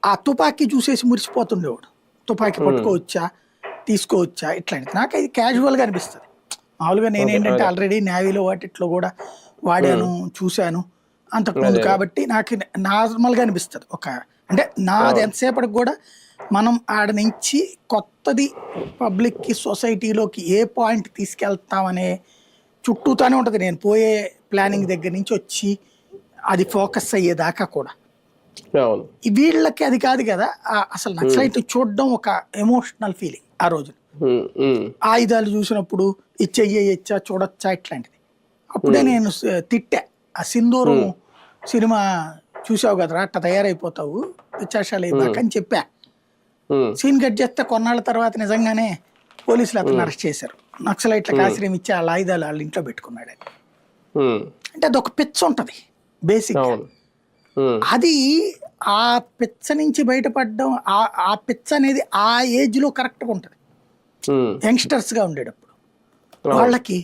ఆ తుపాకీ చూసేసి మురిసిపోతుండేవాడు. తుపాకీ పట్టుకోవచ్చా, తీసుకోవచ్చా ఇట్లాంటిది. నాకు అది క్యాజువల్గా అనిపిస్తుంది. మామూలుగా నేనేంటంటే ఆల్రెడీ నేవీలో వాటిట్లో కూడా వాడాను, చూశాను అంతకుముందు. కాబట్టి నాకు నార్మల్గా అనిపిస్తుంది. అంటే నాది ఎంతసేపటికి కూడా మనం ఆడ నుంచి కొత్తది పబ్లిక్కి, సొసైటీలోకి ఏ పాయింట్ తీసుకెళ్తామనే చుట్టూతానే ఉంటుంది. నేను పోయే ప్లానింగ్ దగ్గర నుంచి వచ్చి అది ఫోకస్ అయ్యేదాకా కూడా. వీళ్ళకి అది కాదు కదా. అసలు నక్సలైట్ చూడడం ఒక ఎమోషనల్ ఫీలింగ్ ఆ రోజు. ఆయుధాలు చూసినప్పుడు ఇచ్చా చూడొచ్చా ఇట్లాంటిది. అప్పుడే నేను తిట్టా. ఆ సింధూరం సినిమా చూసావు కదరా, అట్ట తయారైపోతావు విచాషాలు అయ్యాక అని చెప్పా. సీన్ కట్ చేస్తే కొన్నాళ్ళ తర్వాత నిజంగానే పోలీసులు అతను అరెస్ట్ చేశారు. నక్సలైట్లకు ఆశ్రయం ఇచ్చి వాళ్ళ ఆయుధాలు వాళ్ళ ఇంట్లో పెట్టుకున్నాడు. అంటే అదొక పిచ్చ ఉంటది బేసిక్. అది ఆ పిచ్చ నుంచి బయటపడడం, ఆ పిచ్చ అనేది ఆ ఏజ్ లో కరెక్ట్గా ఉంటుంది. యంగ్స్టర్స్ గా ఉండేటప్పుడు వాళ్ళకి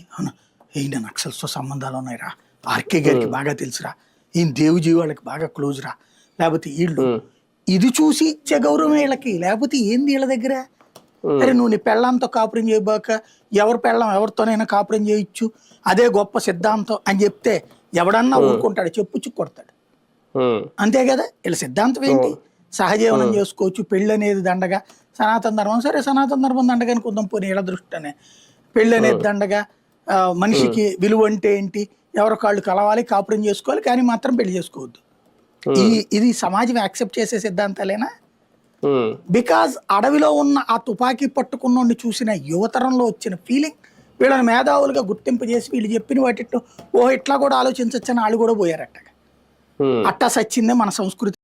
ఈయన నక్సల్స్తో సంబంధాలు ఉన్నాయిరా, ఆర్కే గారికి బాగా తెలుసురా, ఈయన దేవుజీ వాళ్ళకి బాగా క్లోజ్ రా, లేకపోతే వీళ్ళు ఇది చూసి ఇచ్చే గౌరవం వీళ్ళకి. లేకపోతే ఏంది వీళ్ళ దగ్గర, అరే నువ్వు నీ పెళ్ళంతో కాపురం చేయబాక, ఎవరి పెళ్ళం ఎవరితోనైనా కాపురం చేయొచ్చు, అదే గొప్ప సిద్ధాంతం అని చెప్తే ఎవడన్నా ఊరుకుంటాడు, చెప్పుచ్చు కొడతాడు. అంతే కదా. వీళ్ళ సిద్ధాంతం ఏంటి? సహజీవనం చేసుకోవచ్చు, పెళ్ళి అనేది దండగా, సనాతన ధర్మం సరే సనాతన ధర్మం దండగాని కొందాం పోనీ వీళ్ళ దృష్టినే. పెళ్ళి అనేది దండగా, మనిషికి విలువ అంటే ఏంటి, ఎవరి కాళ్ళు కలవాలి, కాపురం చేసుకోవాలి, కానీ మాత్రం పెళ్లి చేసుకోవద్దు. ఇది సమాజం యాక్సెప్ట్ చేసే సిద్ధాంతాలేనా? బికాజ్ అడవిలో ఉన్న ఆ తుపాకీ పట్టుకున్నోడిని చూసిన యువతరంలో వచ్చిన ఫీలింగ్ వీళ్ళని మేధావులుగా గుర్తింపు చేసి వీళ్ళు చెప్పిన వాటితో ఇట్లా కూడా ఆలోచించచ్చని వాళ్ళు కూడా పోయారట. అట్టా సచ్చిందే మన సంస్కృతి.